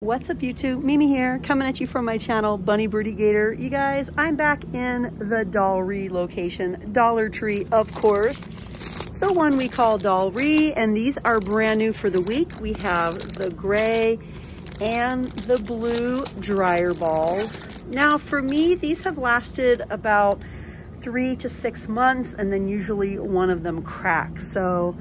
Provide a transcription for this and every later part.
What's up YouTube? Mimi here, coming at you from my channel, Bunny Birdy Gator. You guys, I'm back in the Dollaree location, Dollar Tree, of course, the one we call Dollaree, and these are brand new for the week. We have the gray and the blue dryer balls. Now for me, these have lasted about 3 to 6 months, and then usually one of them cracks. So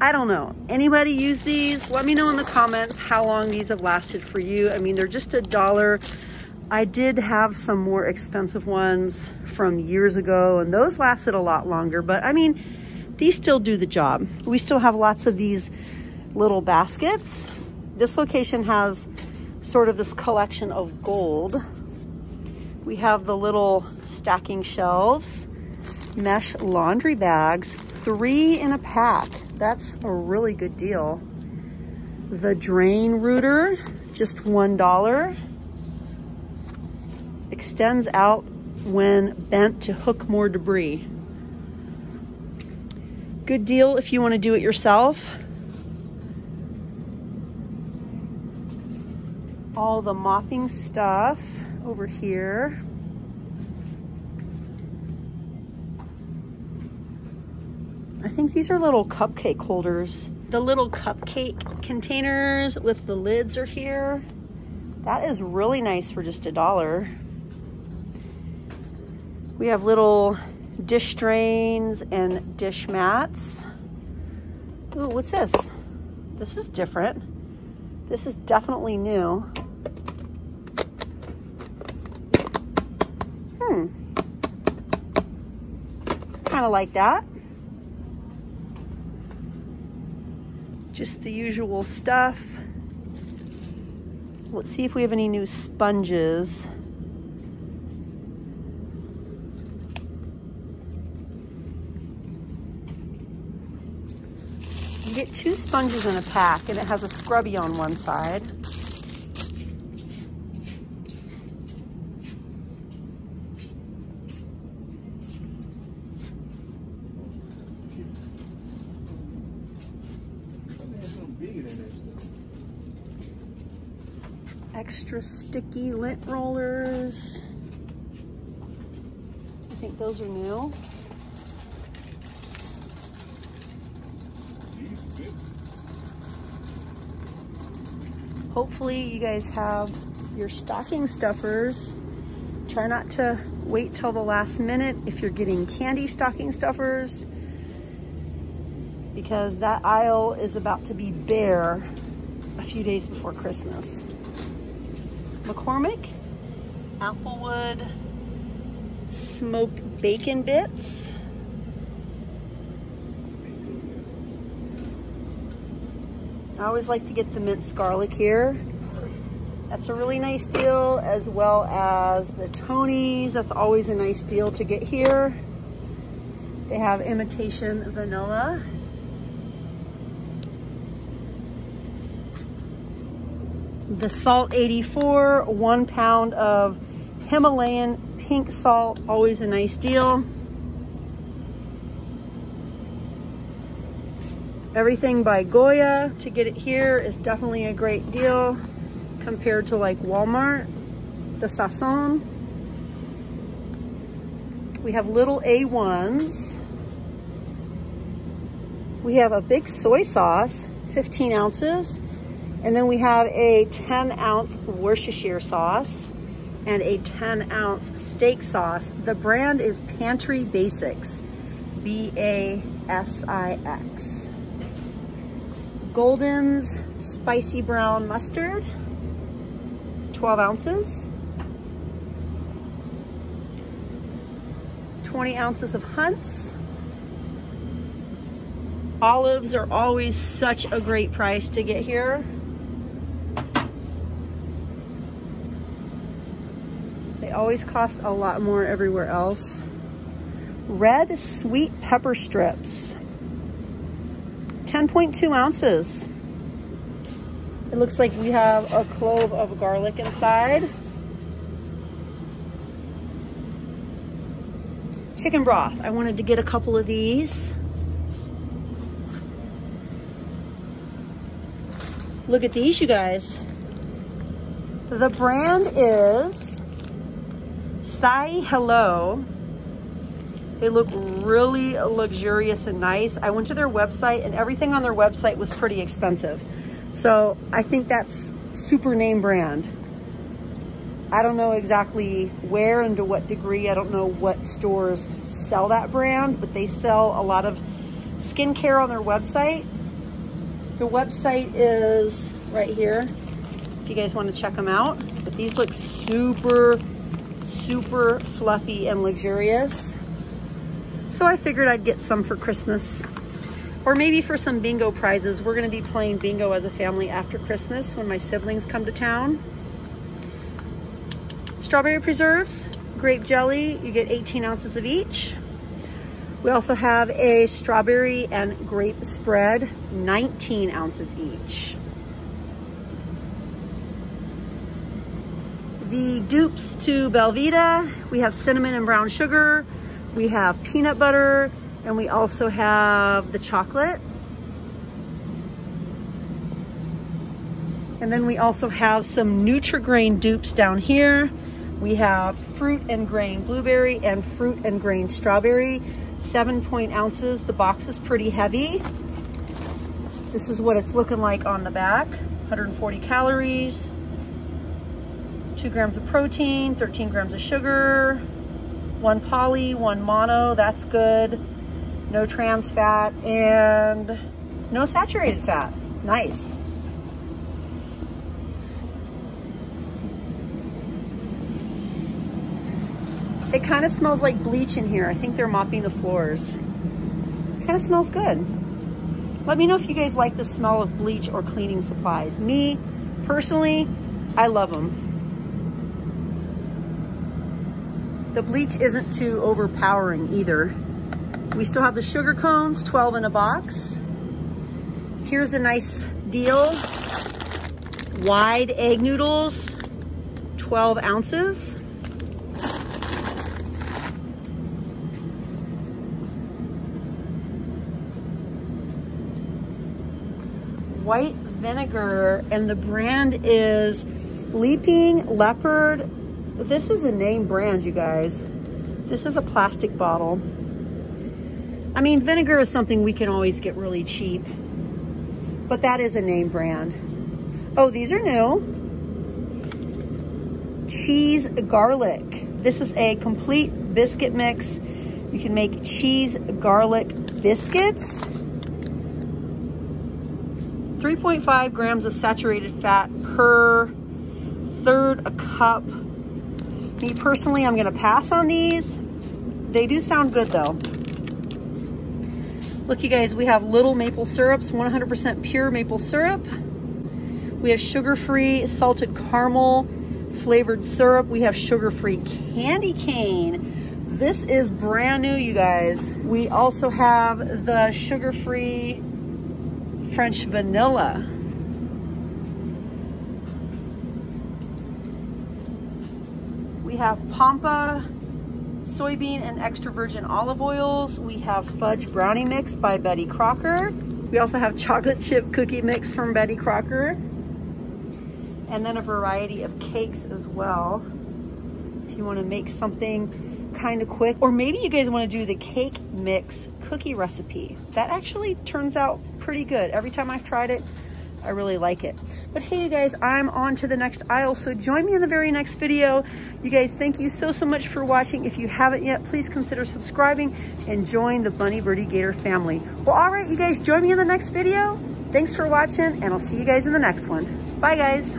I don't know. Anybody use these? Let me know in the comments how long these have lasted for you. I mean, they're just $1. I did have some more expensive ones from years ago, and those lasted a lot longer. But I mean, these still do the job. We still have lots of these little baskets. This location has sort of this collection of gold. We have the little stacking shelves, mesh laundry bags, 3 in a pack. That's a really good deal. The drain rooter, just $1. Extends out when bent to hook more debris. Good deal if you want to do it yourself. All the mopping stuff over here. I think these are little cupcake holders. The little cupcake containers with the lids are here. That is really nice for just $1. We have little dish drains and dish mats. Ooh, what's this? This is different. This is definitely new. Kind of like that. Just the usual stuff. Let's see if we have any new sponges. You get 2 sponges in a pack, and it has a scrubby on one side. Extra sticky lint rollers. I think those are new. Hopefully you guys have your stocking stuffers. Try not to wait till the last minute if you're getting candy stocking stuffers, because that aisle is about to be bare a few days before Christmas. McCormick, Applewood, smoked bacon bits. I always like to get the minced garlic here. That's a really nice deal, as well as the Tonys. That's always a nice deal to get here. They have imitation vanilla. The salt 84, 1 pound of Himalayan pink salt, always a nice deal. Everything by Goya, to get it here is definitely a great deal compared to like Walmart. The Sazón. We have little A1s. We have a big soy sauce, 15 ounces. And then we have a 10-ounce Worcestershire sauce and a 10-ounce steak sauce. The brand is Pantry Basics, B-A-S-I-X. Golden's Spicy Brown Mustard, 12 ounces. 20 ounces of Hunt's. Olives are always such a great price to get here. They always cost a lot more everywhere else. Red sweet pepper strips, 10.2 ounces. It looks like we have a clove of garlic inside. Chicken broth, I wanted to get a couple of these. Look at these, you guys. The brand is Say Hello. They look really luxurious and nice. I went to their website and everything on their website was pretty expensive. So I think that's super name brand. I don't know exactly where and to what degree. I don't know what stores sell that brand, but they sell a lot of skincare on their website. The website is right here if you guys want to check them out. But these look super fluffy and luxurious. So I figured I'd get some for Christmas or maybe for some bingo prizes. We're going to be playing bingo as a family after Christmas when my siblings come to town. Strawberry preserves, grape jelly, you get 18 ounces of each. We also have a strawberry and grape spread, 19 ounces each. The dupes to Belvita, we have cinnamon and brown sugar, we have peanut butter, and we also have the chocolate. And then we also have some Nutri-Grain dupes down here. We have fruit and grain blueberry and fruit and grain strawberry, 7 ounces. The box is pretty heavy. This is what it's looking like on the back. 140 calories, 2 grams of protein, 13 grams of sugar, 1 poly, 1 mono, that's good. No trans fat and no saturated fat. Nice. It kind of smells like bleach in here. I think they're mopping the floors. Kind of smells good. Let me know if you guys like the smell of bleach or cleaning supplies. Me, personally, I love them. The bleach isn't too overpowering either. We still have the sugar cones, 12 in a box. Here's a nice deal. Wide egg noodles, 12 ounces. White vinegar, and the brand is Leaping Leopard. This is a name brand, you guys. This is a plastic bottle. I mean, vinegar is something we can always get really cheap, but that is a name brand. Oh, these are new. Cheese garlic. This is a complete biscuit mix. You can make cheese garlic biscuits. 3.5 grams of saturated fat per third a cup. Me personally, I'm gonna pass on these. They do sound good though. Look, you guys, we have little maple syrups, 100% pure maple syrup. We have sugar-free salted caramel flavored syrup. We have sugar-free candy cane. This is brand new, you guys. We also have the sugar-free French vanilla. We have Pampa soybean and extra virgin olive oils. We have fudge brownie mix by Betty Crocker. We also have chocolate chip cookie mix from Betty Crocker. And then a variety of cakes as well. If you want to make something kind of quick, or maybe you guys want to do the cake mix cookie recipe. That actually turns out pretty good. Every time I've tried it, I really like it. But hey, you guys, I'm on to the next aisle, so join me in the very next video. You guys, thank you so much for watching. If you haven't yet, please consider subscribing and join the Bunny Birdie Gator family. Well, all right, you guys, join me in the next video. Thanks for watching, and I'll see you guys in the next one. Bye, guys.